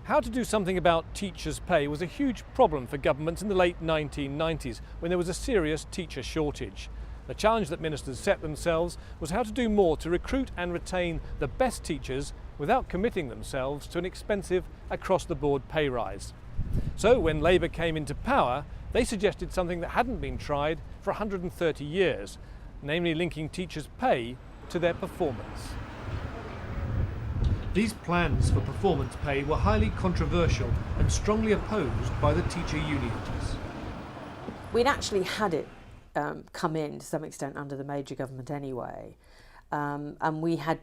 How to do something about teachers' pay was a huge problem for governments in the late 1990s when there was a serious teacher shortage. The challenge that ministers set themselves was how to do more to recruit and retain the best teachers without committing themselves to an expensive across-the-board pay rise. So when Labour came into power, they suggested something that hadn't been tried for 130 years, namely linking teachers' pay to their performance. These plans for performance pay were highly controversial and strongly opposed by the teacher unions. We'd actually had it come in to some extent under the Major government anyway, and we had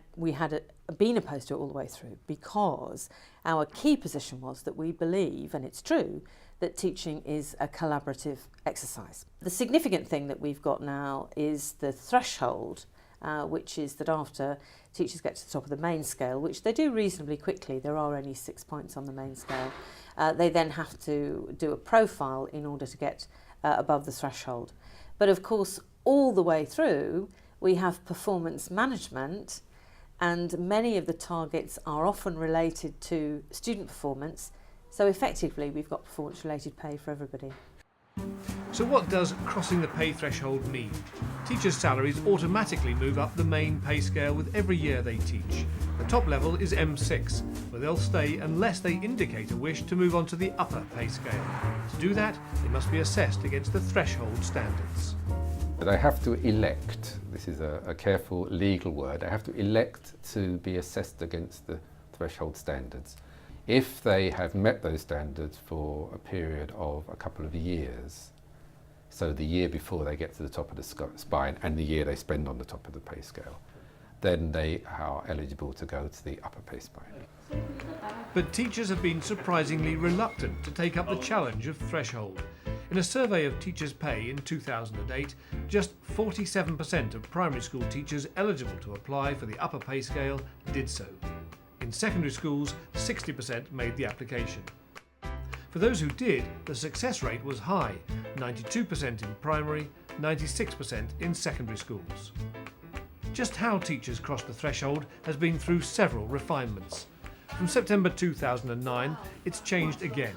been opposed to it all the way through because our key position was that we believe, and it's true, that teaching is a collaborative exercise. The significant thing that we've got now is the threshold, which is that after teachers get to the top of the main scale, which they do reasonably quickly, there are only 6 points on the main scale, they then have to do a profile in order to get above the threshold. But of course, all the way through, we have performance management, and many of the targets are often related to student performance. So effectively, we've got performance-related pay for everybody. So what does crossing the pay threshold mean? Teachers' salaries automatically move up the main pay scale with every year they teach. The top level is M6, where they'll stay unless they indicate a wish to move on to the upper pay scale. To do that, they must be assessed against the threshold standards. They have to elect, this is a careful legal word, they have to elect to be assessed against the threshold standards. If they have met those standards for a period of a couple of years, so the year before they get to the top of the spine and the year they spend on the top of the pay scale, then they are eligible to go to the upper pay spine. But teachers have been surprisingly reluctant to take up the challenge of threshold. In a survey of teachers' pay in 2008, just 47% of primary school teachers eligible to apply for the upper pay scale did so. In secondary schools, 60% made the application. For those who did, the success rate was high, 92% in primary, 96% in secondary schools. Just how teachers cross the threshold has been through several refinements. From September 2009, it's changed again.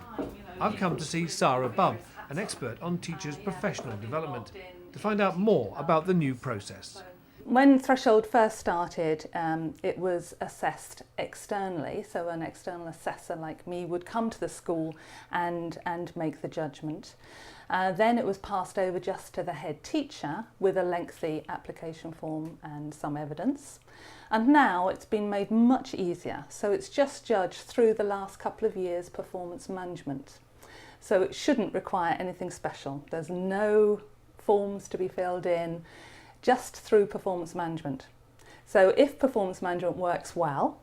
I've come to see Sarah Bubb, an expert on teachers' professional development, to find out more about the new process. When Threshold first started, it was assessed externally, so an external assessor like me would come to the school and make the judgment. Then it was passed over just to the head teacher with a lengthy application form and some evidence. And now it's been made much easier, so it's just judged through the last couple of years' performance management. So it shouldn't require anything special. There's no forms to be filled in, just through performance management. So if performance management works well,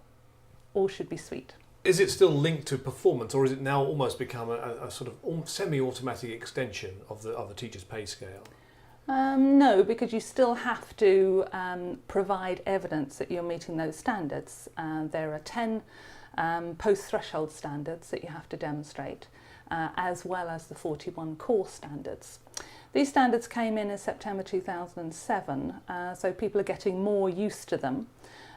all should be sweet. Is it still linked to performance, or is it now almost become a sort of semi-automatic extension of the teacher's pay scale? No, because you still have to provide evidence that you're meeting those standards. There are 10 post-threshold standards that you have to demonstrate, as well as the 41 core standards. These standards came in September 2007, so people are getting more used to them.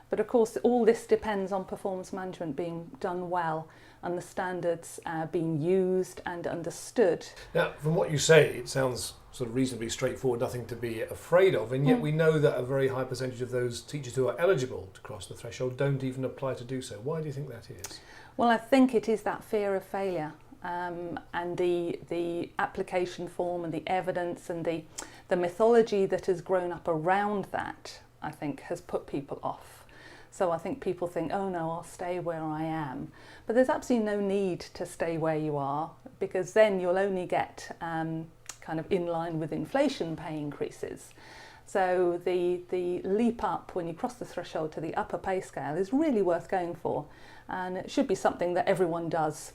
But of course, all this depends on performance management being done well and the standards being used and understood. Now, from what you say, it sounds sort of reasonably straightforward, nothing to be afraid of, and yet we know that a very high percentage of those teachers who are eligible to cross the threshold don't even apply to do so. Why do you think that is? Well, I think it is that fear of failure. And the application form and the evidence and the mythology that has grown up around that, I think, has put people off. So I think people think, oh no, I'll stay where I am. But there's absolutely no need to stay where you are, because then you'll only get kind of in line with inflation pay increases. So the leap up when you cross the threshold to the upper pay scale is really worth going for. And it should be something that everyone does.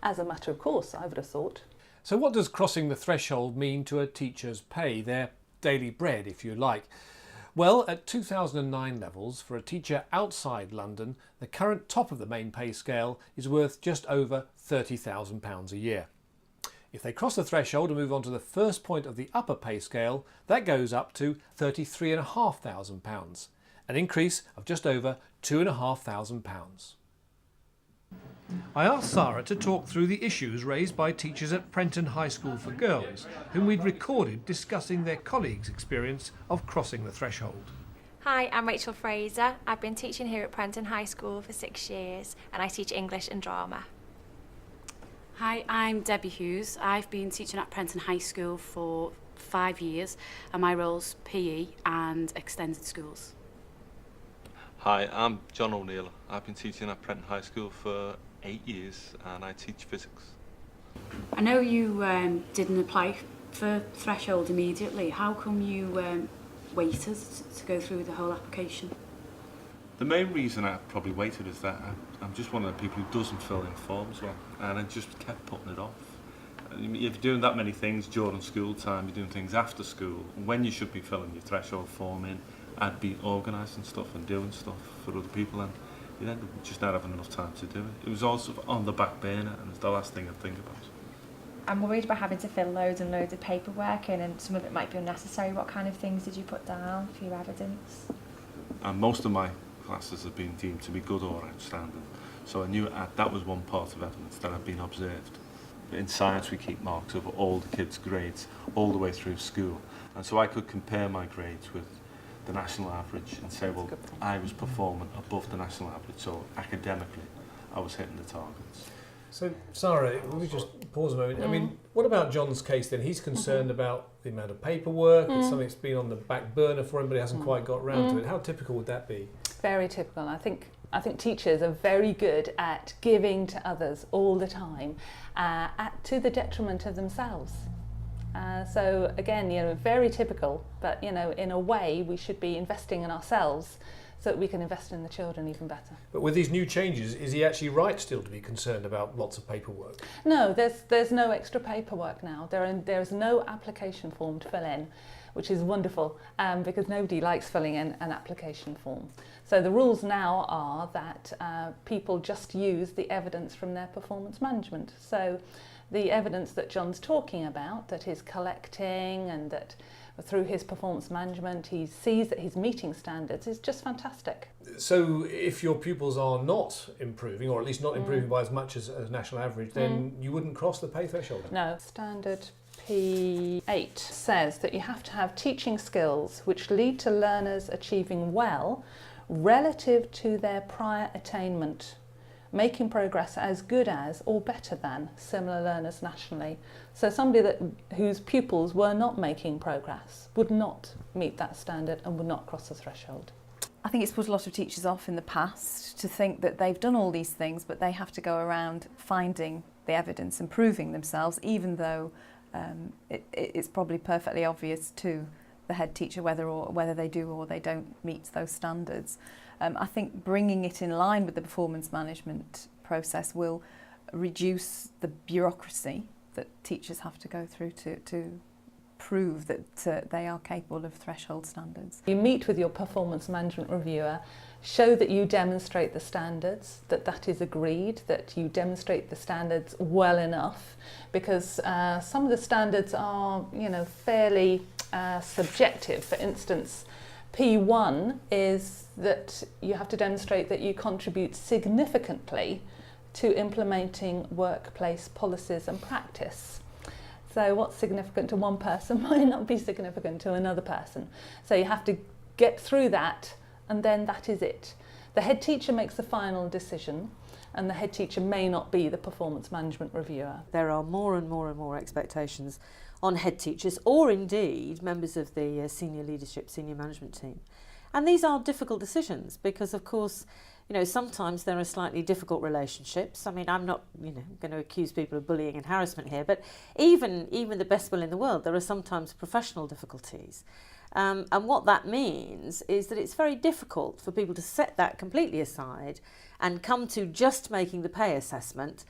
As a matter of course, I would have thought. So what does crossing the threshold mean to a teacher's pay, their daily bread, if you like? Well, at 2009 levels, for a teacher outside London, the current top of the main pay scale is worth just over £30,000 a year. If they cross the threshold and move on to the first point of the upper pay scale, that goes up to £33,500, an increase of just over £2,500. I asked Sarah to talk through the issues raised by teachers at Prenton High School for Girls, whom we'd recorded discussing their colleagues' experience of crossing the threshold. Hi, I'm Rachel Fraser. I've been teaching here at Prenton High School for 6 years and I teach English and drama. Hi, I'm Debbie Hughes. I've been teaching at Prenton High School for 5 years and my role's PE and extended schools. Hi, I'm John O'Neill. I've been teaching at Prenton High School for 8 years and I teach physics. I know you didn't apply for Threshold immediately. How come you waited to go through the whole application? The main reason I probably waited is that I'm just one of the people who doesn't fill in forms well, and I just kept putting it off. If you're doing that many things during school time, you're doing things after school, when you should be filling your threshold form in, I'd be organising stuff and doing stuff for other people, and you'd end up just not having enough time to do it. It was also on the back burner, and it's the last thing I'd think about. I'm worried about having to fill loads and loads of paperwork in, and some of it might be unnecessary. What kind of things did you put down for your evidence? And most of my classes have been deemed to be good or outstanding, so I knew that was one part of evidence that had been observed. In science we keep marks of all the kids' grades all the way through school, and so I could compare my grades with the national average and say, well, I was performing above the national average, so academically I was hitting the targets. So, Sarah, let me just pause a moment. I mean, what about John's case then? He's concerned about the amount of paperwork, it's something that's been on the back burner for him, but he hasn't quite got round to it. How typical would that be? Very typical. I think teachers are very good at giving to others all the time, to the detriment of themselves. So again, very typical, but in a way we should be investing in ourselves so that we can invest in the children even better. But with these new changes, is he actually right still to be concerned about lots of paperwork? No, there's no extra paperwork now. There's no application form to fill in, which is wonderful because nobody likes filling in an application form. So the rules now are that people just use the evidence from their performance management. So the evidence that John's talking about, that he's collecting and that through his performance management he sees that he's meeting standards, is just fantastic. So if your pupils are not improving, or at least not improving by as much as national average, then you wouldn't cross the pay threshold? No. Standard P8 says that you have to have teaching skills which lead to learners achieving well relative to their prior attainment, making progress as good as or better than similar learners nationally. So somebody whose pupils were not making progress would not meet that standard and would not cross the threshold. I think it's put a lot of teachers off in the past to think that they've done all these things, but they have to go around finding the evidence and proving themselves, even though it's probably perfectly obvious to the head teacher whether they do or they don't meet those standards. I think bringing it in line with the performance management process will reduce the bureaucracy that teachers have to go through to prove that they are capable of threshold standards. You meet with your performance management reviewer, show that you demonstrate the standards, that is agreed, that you demonstrate the standards well enough, because some of the standards are, fairly subjective. For instance, P1 is that you have to demonstrate that you contribute significantly to implementing workplace policies and practice. So what's significant to one person might not be significant to another person. So you have to get through that, and then that is it. The head teacher makes the final decision, and the head teacher may not be the performance management reviewer. There are more and more and more expectations on head teachers, or indeed members of the senior leadership, senior management team. And these are difficult decisions because, of course, sometimes there are slightly difficult relationships. I mean, I'm not, going to accuse people of bullying and harassment here, but even the best will in the world, there are sometimes professional difficulties. And what that means is that it's very difficult for people to set that completely aside and come to just making the pay assessment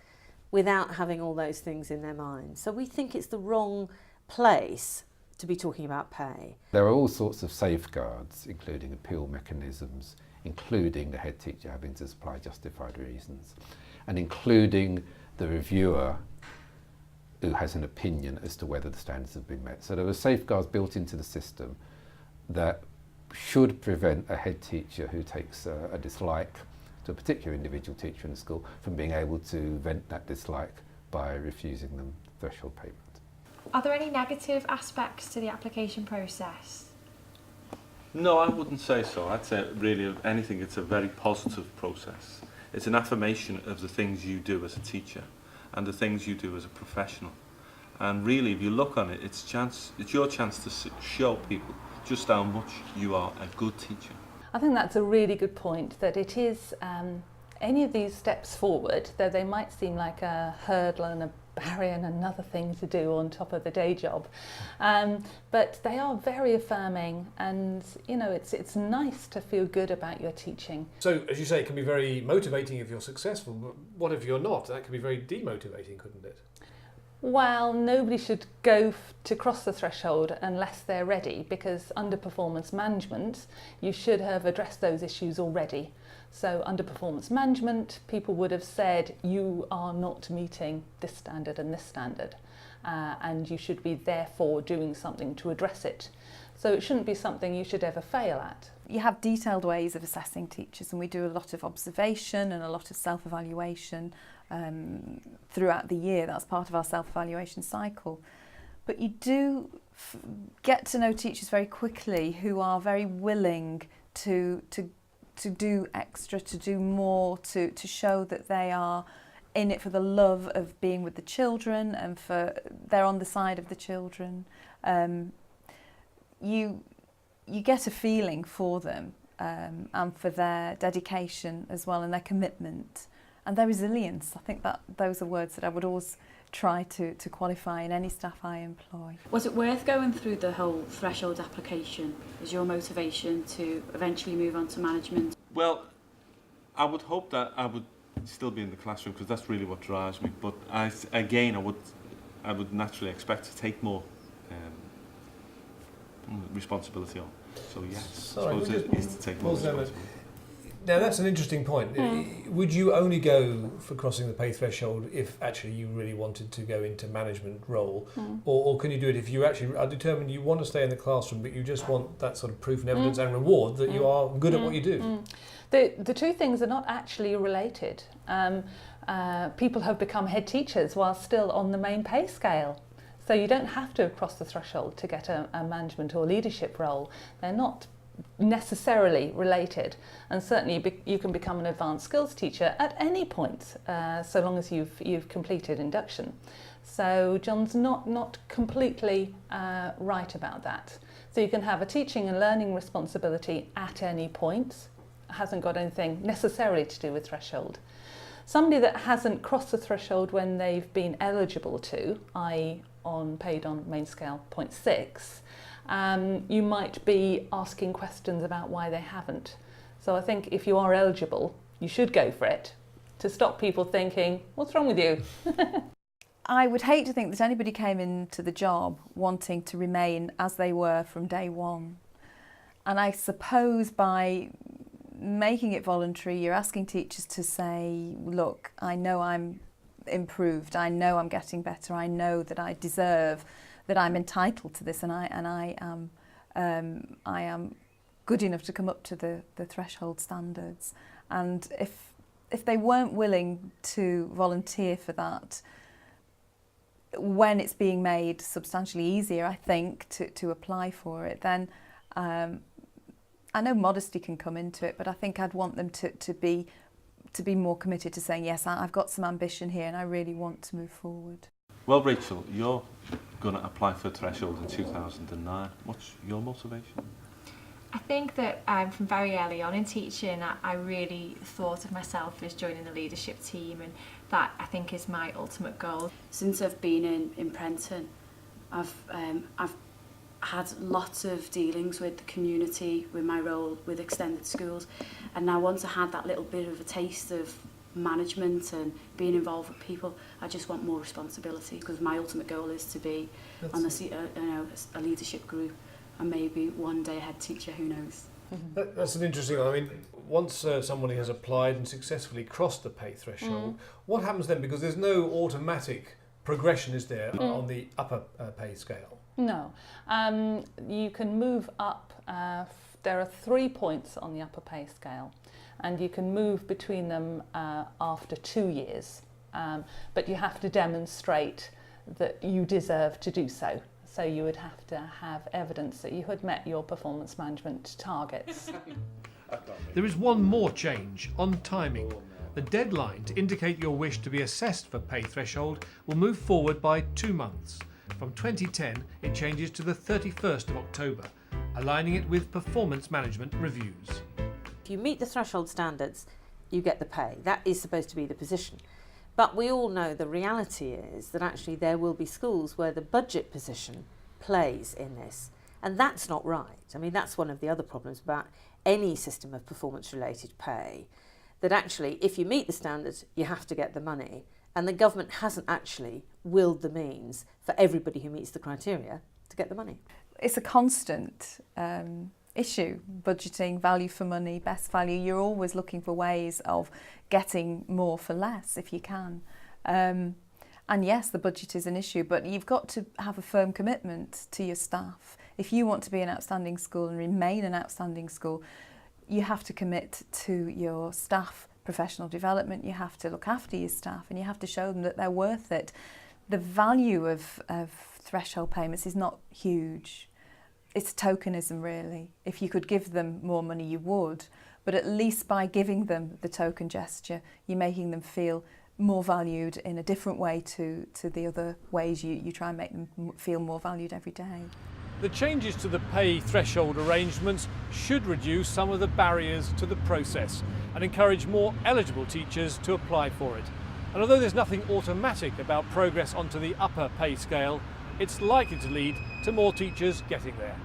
without having all those things in their mind. So we think it's the wrong place to be talking about pay. There are all sorts of safeguards, including appeal mechanisms, including the head teacher having to supply justified reasons, and including the reviewer who has an opinion as to whether the standards have been met. So there are safeguards built into the system that should prevent a head teacher who takes a dislike to a particular individual teacher in the school from being able to vent that dislike by refusing them threshold payment. Are there any negative aspects to the application process? No, I wouldn't say so. I'd say really, if anything, it's a very positive process. It's an affirmation of the things you do as a teacher and the things you do as a professional. And really, if you look on it, it's your chance to show people just how much you are a good teacher. I think that's a really good point, that it is any of these steps forward, though they might seem like a hurdle and a barrier and another thing to do on top of the day job, but they are very affirming, and you know, it's nice to feel good about your teaching. So, as you say, it can be very motivating if you're successful, but what if you're not? That could be very demotivating, couldn't it? Well, nobody should go to cross the threshold unless they're ready, because under performance management, you should have addressed those issues already. So under performance management, people would have said, you are not meeting this standard and this standard, and you should be therefore doing something to address it. So it shouldn't be something you should ever fail at. You have detailed ways of assessing teachers, and we do a lot of observation and a lot of self-evaluation throughout the year. That's part of our self-evaluation cycle. But you do get to know teachers very quickly who are very willing to do extra, to do more, to show that they are in it for the love of being with the children and they're on the side of the children. You get a feeling for them and for their dedication as well, and their commitment and their resilience. I think that those are words that I would always try to qualify in any staff I employ. Was it worth going through the whole threshold application? Is your motivation to eventually move on to management? Well, I would hope that I would still be in the classroom, because that's really what drives me. But I would naturally expect to take more responsibility on. So yes, I suppose it is to take more responsibility. Now that's an interesting point. Would you only go for crossing the pay threshold if actually you really wanted to go into management role, or can you do it if you actually are determined you want to stay in the classroom but you just want that sort of proof and evidence and reward that you are good at what you do? The two things are not actually related. People have become head teachers while still on the main pay scale. So you don't have to cross the threshold to get a management or leadership role. They're not necessarily related, and certainly you can become an advanced skills teacher at any point, so long as you've completed induction. So John's not completely right about that. So you can have a teaching and learning responsibility at any point. It hasn't got anything necessarily to do with threshold. Somebody that hasn't crossed the threshold when they've been eligible to, i.e. paid on main scale 0.6, you might be asking questions about why they haven't. So I think if you are eligible, you should go for it, to stop people thinking, what's wrong with you? I would hate to think that anybody came into the job wanting to remain as they were from day one. And I suppose by making it voluntary, you're asking teachers to say, look, I know I'm improved, I know I'm getting better, I know that I deserve, that I'm entitled to this, and I am good enough to come up to the threshold standards. And if they weren't willing to volunteer for that, when it's being made substantially easier, I think, to apply for it, then I know modesty can come into it, but I think I'd want them to be more committed to saying, yes, I've got some ambition here and I really want to move forward. Well, Rachel, you're going to apply for threshold in 2009. What's your motivation? I think that from very early on in teaching, I really thought of myself as joining the leadership team, and that I think is my ultimate goal. Since I've been in Prenton, I've had lots of dealings with the community, with my role with extended schools, and now once I had that little bit of a taste of management and being involved with people, I just want more responsibility, because my ultimate goal is to be on a leadership group, and maybe one day a head teacher, who knows. That's an interesting one. I mean, once somebody has applied and successfully crossed the pay threshold, what happens then? Because there's no automatic progression, is there, on the upper pay scale? No. You can move up. There are 3 points on the upper pay scale. and you can move between them after 2 years, but you have to demonstrate that you deserve to do so. So you would have to have evidence that you had met your performance management targets. There is one more change on timing. The deadline to indicate your wish to be assessed for pay threshold will move forward by 2 months. From 2010, it changes to the 31st of October, aligning it with performance management reviews. If you meet the threshold standards, you get the pay. That is supposed to be the position. But we all know the reality is that actually there will be schools where the budget position plays in this. And that's not right. I mean, that's one of the other problems about any system of performance-related pay, that actually if you meet the standards, you have to get the money. And the government hasn't actually willed the means for everybody who meets the criteria to get the money. It's a constant issue, budgeting, value for money, best value. You're always looking for ways of getting more for less if you can. And yes, the budget is an issue, but you've got to have a firm commitment to your staff. If you want to be an outstanding school and remain an outstanding school, you have to commit to your staff professional development, you have to look after your staff, and you have to show them that they're worth it. The value of threshold payments is not huge. It's tokenism, really. If you could give them more money, you would, but at least by giving them the token gesture, you're making them feel more valued in a different way to the other ways you try and make them feel more valued every day. The changes to the pay threshold arrangements should reduce some of the barriers to the process and encourage more eligible teachers to apply for it. And although there's nothing automatic about progress onto the upper pay scale, it's likely to lead to more teachers getting there.